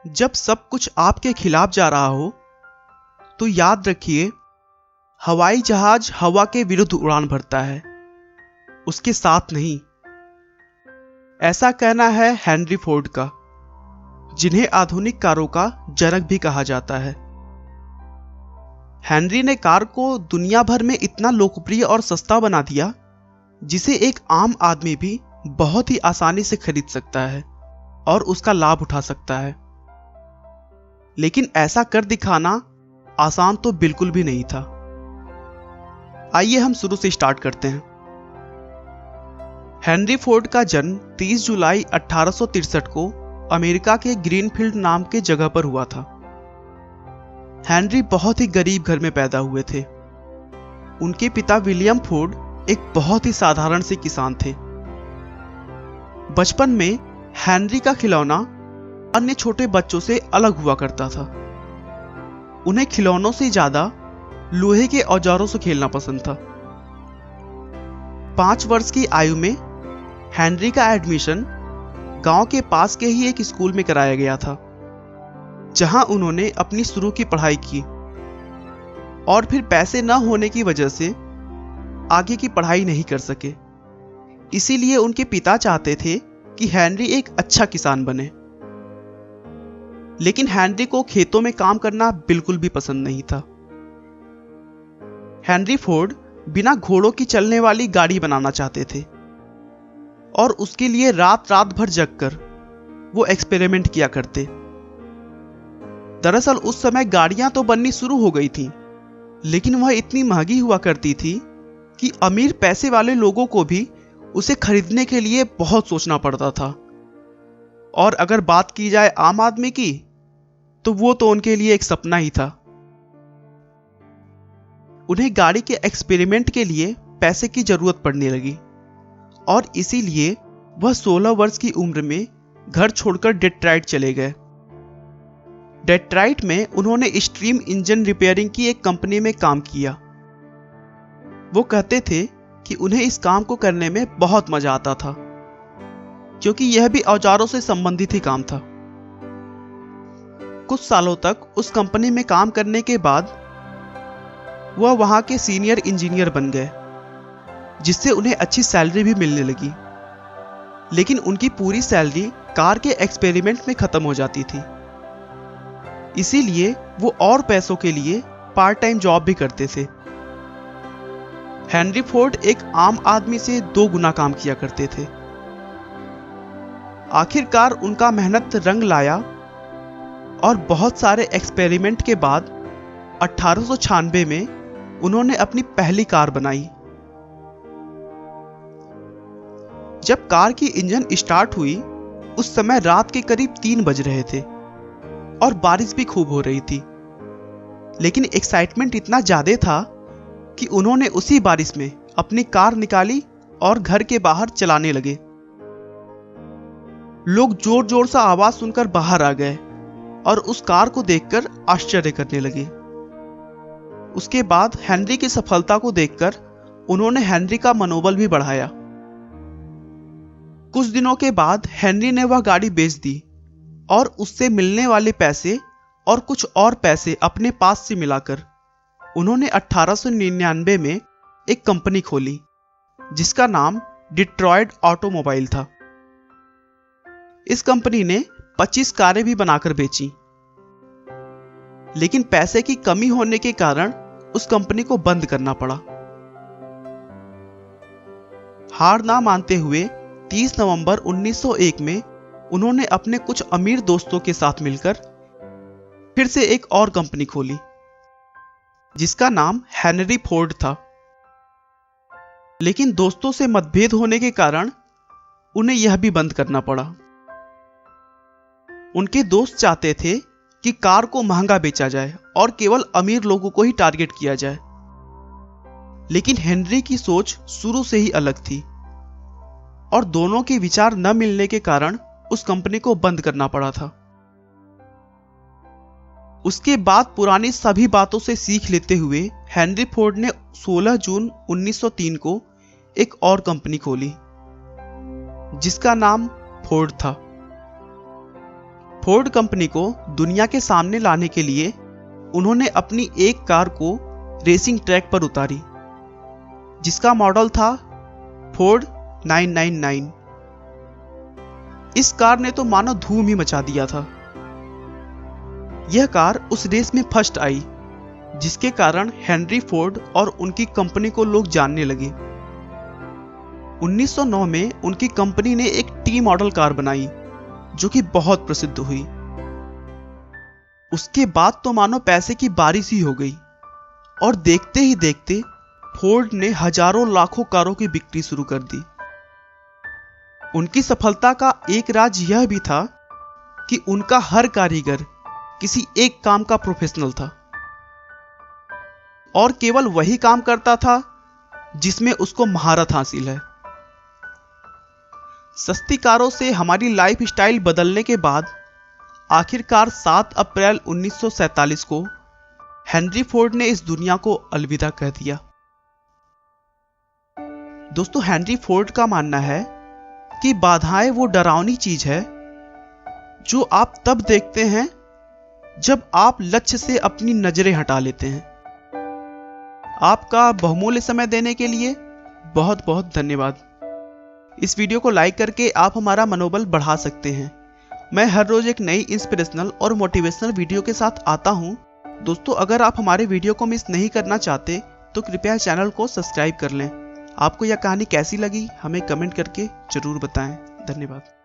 जब सब कुछ आपके खिलाफ जा रहा हो तो याद रखिए, हवाई जहाज हवा के विरुद्ध उड़ान भरता है, उसके साथ नहीं। ऐसा कहना है हेनरी फोर्ड का, जिन्हें आधुनिक कारों का जनक भी कहा जाता है। हेनरी ने कार को दुनिया भर में इतना लोकप्रिय और सस्ता बना दिया, जिसे एक आम आदमी भी बहुत ही आसानी से खरीद सकता है और उसका लाभ उठा सकता है। लेकिन ऐसा कर दिखाना आसान तो बिल्कुल भी नहीं था। आइए हम शुरू से स्टार्ट करते हैं। हेनरी फोर्ड का जन्म 30 जुलाई 1863 को अमेरिका के ग्रीनफील्ड नाम के जगह पर हुआ था। हेनरी बहुत ही गरीब घर में पैदा हुए थे। उनके पिता विलियम फोर्ड एक बहुत ही साधारण से किसान थे। बचपन में हेनरी का खिलौना अन्य छोटे बच्चों से अलग हुआ करता था। उन्हें खिलौनों से ज्यादा लोहे के औजारों से खेलना पसंद था। 5 वर्ष की आयु में हेनरी का एडमिशन गांव के पास के ही एक स्कूल में कराया गया था, जहां उन्होंने अपनी शुरू की पढ़ाई की और फिर पैसे न होने की वजह से आगे की पढ़ाई नहीं कर सके। इसीलिए उनके पिता चाहते थे कि हेनरी एक अच्छा किसान बने। लेकिन हेनरी को खेतों में काम करना बिल्कुल भी पसंद नहीं था। हेनरी फोर्ड बिना घोड़ों की चलने वाली गाड़ी बनाना चाहते थे और उसके लिए रात रात भर जगकर वो एक्सपेरिमेंट किया करते। दरअसल उस समय गाड़ियां तो बननी शुरू हो गई थी, लेकिन वह इतनी महंगी हुआ करती थी कि अमीर पैसे वाले लोगों को भी उसे खरीदने के लिए बहुत सोचना पड़ता था। और अगर बात की जाए आम आदमी की, तो वो तो उनके लिए एक सपना ही था। उन्हें गाड़ी के एक्सपेरिमेंट के लिए पैसे की जरूरत पड़ने लगी और इसीलिए वह 16 वर्ष की उम्र में घर छोड़कर डेट्रॉइट चले गए। डेट्रॉइट में उन्होंने स्ट्रीम इंजन रिपेयरिंग की एक कंपनी में काम किया। वो कहते थे कि उन्हें इस काम को करने में बहुत मजा आता था, क्योंकि यह भी औजारों से संबंधित ही काम था। कुछ सालों तक उस कंपनी में काम करने के बाद वह वहां के सीनियर इंजीनियर बन गए, जिससे उन्हें अच्छी सैलरी भी मिलने लगी। लेकिन उनकी पूरी सैलरी कार के एक्सपेरिमेंट में खत्म हो जाती थी। इसीलिए वो और पैसों के लिए पार्ट टाइम जॉब भी करते थे। हेनरी फोर्ड एक आम आदमी से 2 गुना काम किया करते थे। आखिरकार उनका मेहनत रंग लाया और बहुत सारे एक्सपेरिमेंट के बाद 1896 में उन्होंने अपनी पहली कार बनाई। जब कार की इंजन स्टार्ट हुई, उस समय रात के करीब 3 बज रहे थे और बारिश भी खूब हो रही थी। लेकिन एक्साइटमेंट इतना ज्यादा था कि उन्होंने उसी बारिश में अपनी कार निकाली और घर के बाहर चलाने लगे। लोग जोर जोर से आवाज सुनकर बाहर आ गए और उस कार को देखकर आश्चर्य करने लगे। उसके बाद हेनरी की सफलता को देखकर उन्होंने हेनरी का मनोबल भी बढ़ाया। कुछ दिनों के बाद हेनरी ने वह गाड़ी बेच दी और उससे मिलने वाले पैसे और कुछ और पैसे अपने पास से मिलाकर उन्होंने 1899 में एक कंपनी खोली, जिसका नाम डिट्रॉइट ऑटोमोबाइल था। इस कंपनी ने 25 कारें भी बनाकर बेची, लेकिन पैसे की कमी होने के कारण उस कंपनी को बंद करना पड़ा। हार ना मानते हुए 30 नवंबर 1901 में उन्होंने अपने कुछ अमीर दोस्तों के साथ मिलकर फिर से एक और कंपनी खोली, जिसका नाम हेनरी फोर्ड था। लेकिन दोस्तों से मतभेद होने के कारण उन्हें यह भी बंद करना पड़ा। उनके दोस्त चाहते थे कि कार को महंगा बेचा जाए और केवल अमीर लोगों को ही टारगेट किया जाए। लेकिन हेनरी की सोच शुरू से ही अलग थी और दोनों के विचार न मिलने के कारण उस कंपनी को बंद करना पड़ा था। उसके बाद पुरानी सभी बातों से सीख लेते हुए हेनरी फोर्ड ने 16 जून 1903 को एक और कंपनी खोली, जिसका नाम फोर्ड था। फोर्ड कंपनी को दुनिया के सामने लाने के लिए उन्होंने अपनी एक कार को रेसिंग ट्रैक पर उतारी, जिसका मॉडल था फोर्ड 999। इस कार ने तो मानो धूम ही मचा दिया था। यह कार उस रेस में फर्स्ट आई, जिसके कारण हेनरी फोर्ड और उनकी कंपनी को लोग जानने लगे। 1909 में उनकी कंपनी ने एक टी मॉडल कार बनाई जो कि बहुत प्रसिद्ध हुई। उसके बाद तो मानो पैसे की बारिश ही हो गई और देखते ही देखते फोर्ड ने हजारों लाखों कारों की बिक्री शुरू कर दी। उनकी सफलता का एक राज यह भी था कि उनका हर कारीगर किसी एक काम का प्रोफेशनल था और केवल वही काम करता था जिसमें उसको महारत हासिल है। सस्ती कारों से हमारी लाइफ स्टाइल बदलने के बाद आखिरकार 7 अप्रैल 1947 को हेनरी फोर्ड ने इस दुनिया को अलविदा कह दिया। दोस्तों, हेनरी फोर्ड का मानना है कि बाधाएं वो डरावनी चीज है जो आप तब देखते हैं जब आप लक्ष्य से अपनी नजरें हटा लेते हैं। आपका बहुमूल्य समय देने के लिए बहुत बहुत धन्यवाद। इस वीडियो को लाइक करके आप हमारा मनोबल बढ़ा सकते हैं। मैं हर रोज एक नई इंस्पिरेशनल और मोटिवेशनल वीडियो के साथ आता हूं। दोस्तों, अगर आप हमारे वीडियो को मिस नहीं करना चाहते तो कृपया चैनल को सब्सक्राइब कर लें। आपको यह कहानी कैसी लगी हमें कमेंट करके जरूर बताएं। धन्यवाद।